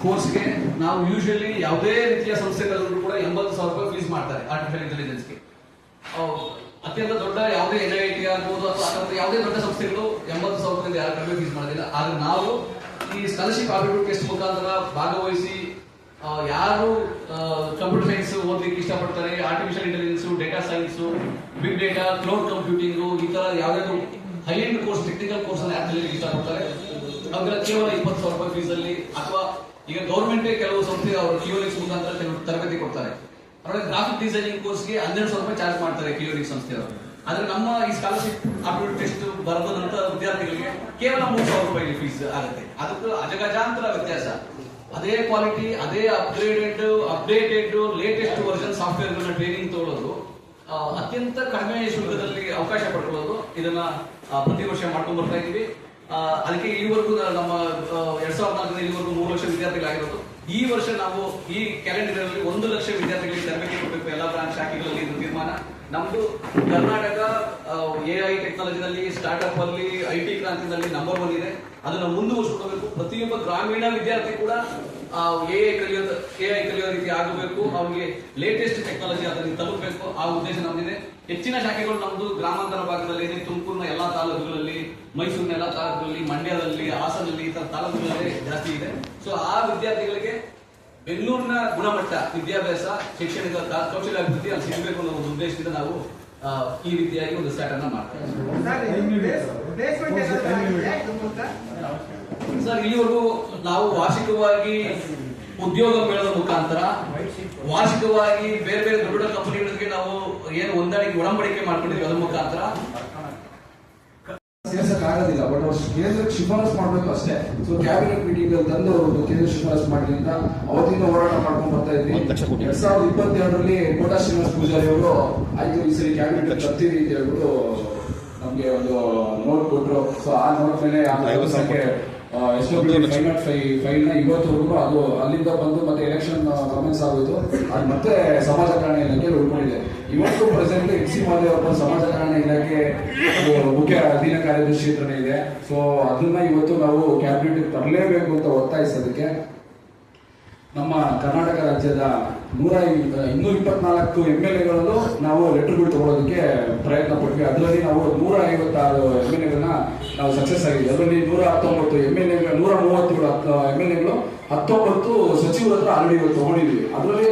ಕೋರ್ಸ್ಗೆ ನಾವು ಯೂಶಲಿ ಯಾವುದೇ ರೀತಿಯ ಸಂಸ್ಥೆಗಳಲ್ಲೂ ಕೂಡ 80,000 ರೂಪಾಯಿ ಫೀಸ್ ಮಾಡ್ತಾರೆ ಆರ್ಟಿಫಿಷಿಯಲ್ ಇಂಟೆಲಿಜೆನ್ಸ್ಗೆ. ಅತ್ಯಂತ ದೊಡ್ಡ ಯಾವುದೇ NIT ಆಗ್ಬೋದು ಅಥವಾ ಯಾವುದೇ ದೊಡ್ಡ ಸಂಸ್ಥೆಗಳು 80,000 ರೂಪಾಯಿ ಯಾರು ಕಡಿಮೆ ಫೀಸ್ ಮಾಡೋದಿಲ್ಲ. ಆದ್ರೆ ನಾವು ಈ ಸ್ಕಾಲರ್ಶಿಪ್ ಆಪ್ಟಿಟ್ಯೂಡ್ ಟೆಸ್ಟ್ ಮುಖಾಂತರ ಭಾಗವಹಿಸಿ ಯಾರು ಕಂಪ್ಯೂಟರ್ ಸೈನ್ಸ್ ಓದಲಿಕ್ಕೆ ಇಷ್ಟಪಡ್ತಾರೆ, artificial intelligence, data science, big data, cloud computing, ಈ ತರ ಯಾವುದಾದ್ರು high end course, technical course ಅನ್ನು ಯಾರು ಇಷ್ಟಪಡ್ತಾರೆ ಅವ್ರ ಕೇವಲ 20,000 ರೂಪಾಯಿ ಫೀಸ್ ಅಲ್ಲಿ, ಅಥವಾ ಈಗ ಗೌರ್ಮೆಂಟ್ ಕೆಲವು ಸಂಸ್ಥೆ ಅವರು ಕ್ಯೂನಿಕ್ಸ್ ಮುಖಾಂತರ ಕೆಲವು ತರಬೇತಿ ಕೊಡ್ತಾರೆ. ಅವರಿಗೆ ಗ್ರಾಫಿಕ್ ಡಿಸೈನಿಂಗ್ ಕೋರ್ಸ್ಗೆ 12,000 ರೂಪಾಯಿ ಚಾರ್ಜ್ ಮಾಡ್ತಾರೆ ಕ್ಯೂನಿಕ್ಸ್ ಸಂಸ್ಥೆಯವರು. ಆದ್ರೆ ನಮ್ಮ ಈ ಸ್ಕಾಲರ್ಶಿಪ್ ಆಪ್ಟಿಟ್ಯೂಡ್ ಟೆಸ್ಟ್ ಬರೆದ ನಂತರ ವಿದ್ಯಾರ್ಥಿಗಳಿಗೆ ಕೇವಲ 3,000 ರೂಪಾಯಿ ಫೀಸ್ ಆಗುತ್ತೆ. ಅದಕ್ಕೂ ಅಜಗಜಾಂತರ ವ್ಯತ್ಯಾಸ. ಅದೇ ಕ್ವಾಲಿಟಿ, ಅದೇ updated latest version software training ತಗೊಳ್ಳೋದು, ಅತ್ಯಂತ ಕಡಿಮೆ ಶುಲ್ಕದಲ್ಲಿ ಅವಕಾಶ ಪಡ್ಕೊಳ್ಳೋದು, ಇದನ್ನ ಪ್ರತಿ ವರ್ಷ ಮಾಡ್ಕೊಂಡು ಬರ್ತಾ ಇದೀವಿ. ಅದಕ್ಕೆ ಈವರೆಗೂ ನಮ್ಮ 2004 ಇಲ್ಲಿವರೆಗೂ 3 ಲಕ್ಷ ವಿದ್ಯಾರ್ಥಿಗಳಾಗಿರೋದು. ಈ ವರ್ಷ ನಾವು ಈ ಕ್ಯಾಲೆಂಡರ್ ಅಲ್ಲಿ 1 ಲಕ್ಷ ವಿದ್ಯಾರ್ಥಿಗಳಿಗೆ ತರಬೇತಿ ಕೊಡಬೇಕು ಎಲ್ಲ ಬ್ರಾಂಚ್ ಶಾಖೆಗಳಲ್ಲಿ. ಇದು ತೀರ್ಮಾನ ನಮ್ದು. ಕರ್ನಾಟಕ AI ಟೆಕ್ನಾಲಜಿನಲ್ಲಿ, ಸ್ಟಾರ್ಟ್ಅಪ್ ಅಲ್ಲಿ, IT ಕ್ರಾಂತಿನಲ್ಲಿ ನಂಬರ್ 1 ಇದೆ. ಅದನ್ನ ಮುಂದುವರಿಸಿಕೊಳ್ಳಬೇಕು. ಪ್ರತಿಯೊಬ್ಬ ಗ್ರಾಮೀಣ ವಿದ್ಯಾರ್ಥಿ ಕೂಡ AI ಕಲಿಯೋ ರೀತಿ ಆಗಬೇಕು. ಅವ್ರಿಗೆ ಲೇಟೆಸ್ಟ್ ಟೆಕ್ನಾಲಜಿ ಅದನ್ನು ತಲುಪಬೇಕು. ಆ ಉದ್ದೇಶ ನಮ್ದಿದೆ. ಹೆಚ್ಚಿನ ಶಾಖೆಗಳು ನಮ್ದು ಗ್ರಾಮಾಂತರ ಭಾಗದಲ್ಲಿ ಇದೆ. ತುಮಕೂರಿನ ಎಲ್ಲಾ ತಾಲೂಕುಗಳಲ್ಲಿ, ಮೈಸೂರಿನ ಎಲ್ಲಾ ತಾಲೂಕುಗಳಲ್ಲಿ, ಮಂಡ್ಯದಲ್ಲಿ, ಹಾಸನಲ್ಲಿ, ಈ ತರ ತಾಲೂಕುಗಳಲ್ಲಿ ಜಾಸ್ತಿ ಇದೆ. ಸೊ ಆ ವಿದ್ಯಾರ್ಥಿಗಳಿಗೆ ಬೆಂಗಳೂರಿನ ಗುಣಮಟ್ಟ ವಿದ್ಯಾಭ್ಯಾಸ, ಶೈಕ್ಷಣಿಕ ಕೌಶಲ್ಯ ಅಭಿವೃದ್ಧಿ ಅಲ್ಲಿ ಸಿಗಬೇಕು ಅನ್ನೋ ಒಂದು ಉದ್ದೇಶದಿಂದ ನಾವು ಈ ರೀತಿಯಾಗಿ ಒಂದು ಸ್ಟಾರ್ಟ್ ಅನ್ನ ಮಾಡ್ತೇವೆ. ಸರ್, ಇಲ್ಲಿವರೆಗೂ ನಾವು ವಾರ್ಷಿಕವಾಗಿ ಉದ್ಯೋಗ ಮೇಳದ ಮುಖಾಂತರ, ವಾರ್ಷಿಕವಾಗಿ ಬೇರೆ ಬೇರೆ ದೊಡ್ಡ ಕಂಪನಿಗಳಿಗೆ ನಾವು ಏನು ಒಡಂಬಡಿಕೆ ಮಾಡ್ಕೊಂಡಿದ್ವಿ ಅದ್ರ ಮುಖಾಂತರ ಸೇರ್ಸಕ್ ಆಗೋದಿಲ್ಲ. ಬಟ್ ಅವ್ರು ಕೇಂದ್ರಕ್ಕೆ ಶಿಫಾರಸ್ ಮಾಡ್ಬೇಕು ಅಷ್ಟೇ. ಸೊ ಕ್ಯಾಬಿನೆಟ್ ಮೀಟಿಂಗ್ ಅಲ್ಲಿ ತಂದು ಅವರು ಕೇಂದ್ರ ಶಿಫಾರಸ್ ಮಾಡಿ ಅಂತ ಅವತ್ತಿಂದ ಹೋರಾಟ ಮಾಡ್ಕೊಂಡು ಬರ್ತಾ ಇದ್ವಿ. 2022ರಲ್ಲಿ ಕೋಟಾ ಶ್ರೀನಿವಾಸ ಪೂಜಾರಿ ಅವರು ಆಯ್ತು ಈ ಸರಿ ಕ್ಯಾಬಿನೆಟ್ ತರ್ತೀವಿ ಅಂತ ಹೇಳ್ಬಿಟ್ಟು ನಮ್ಗೆ ಒಂದು ನೋಟ್ ಕೊಟ್ರು. ಸೊ ಆ ನೋಟ್ ಮೇಲೆ ಫೈಲ್ ನ ಇವತ್ತವರೆಗೂ ಅದು ಅಲ್ಲಿಂದ ಬಂದು ಮತ್ತೆ ಎಲೆಕ್ಷನ್ ಕಮೆಂಟ್ಸ್ ಆಗೋಯ್ತು. ಅದು ಮತ್ತೆ ಸಮಾಜ ಕಲ್ಯಾಣ ಇಲಾಖೆ ಉಳ್ಕೊಂಡಿದೆ. ಇವತ್ತು ಪ್ರೆಸೆಂಟ್ MC ಮಹೋದಯ ಅವರ ಸಮಾಜ ಕಲ್ಯಾಣ ಇಲಾಖೆ ಮುಖ್ಯ ಅಧೀನ ಕಾರ್ಯದರ್ಶಿ ಹತ್ರನೇ ಇದೆ. ಸೊ ಅದನ್ನ ಇವತ್ತು ನಾವು ಕ್ಯಾಬಿನೆಟ್ ತರಲೇಬೇಕು ಅಂತ ಒತ್ತಾಯಿಸೋದಕ್ಕೆ ನಮ್ಮ ಕರ್ನಾಟಕ ರಾಜ್ಯದ 224 MLAಗಳಲ್ಲೂ ನಾವು ಲೆಟರ್ಗಳು ತಗೊಳ್ಳೋದಕ್ಕೆ ಪ್ರಯತ್ನ ಪಟ್ವಿ. ಅದರಲ್ಲಿ ನಾವು 156 MLAಗಳನ್ನ ನಾವು ಸಕ್ಸಸ್ ಆಗಿದೆ. ಅದರಲ್ಲಿ 119 MLAಗಳು, 130 MLAಗಳು, 19 ಸಚಿವರ ಹತ್ರ ಆಲ್ರೆಡಿ ತಗೊಂಡಿದ್ವಿ. ಅದರಲ್ಲಿ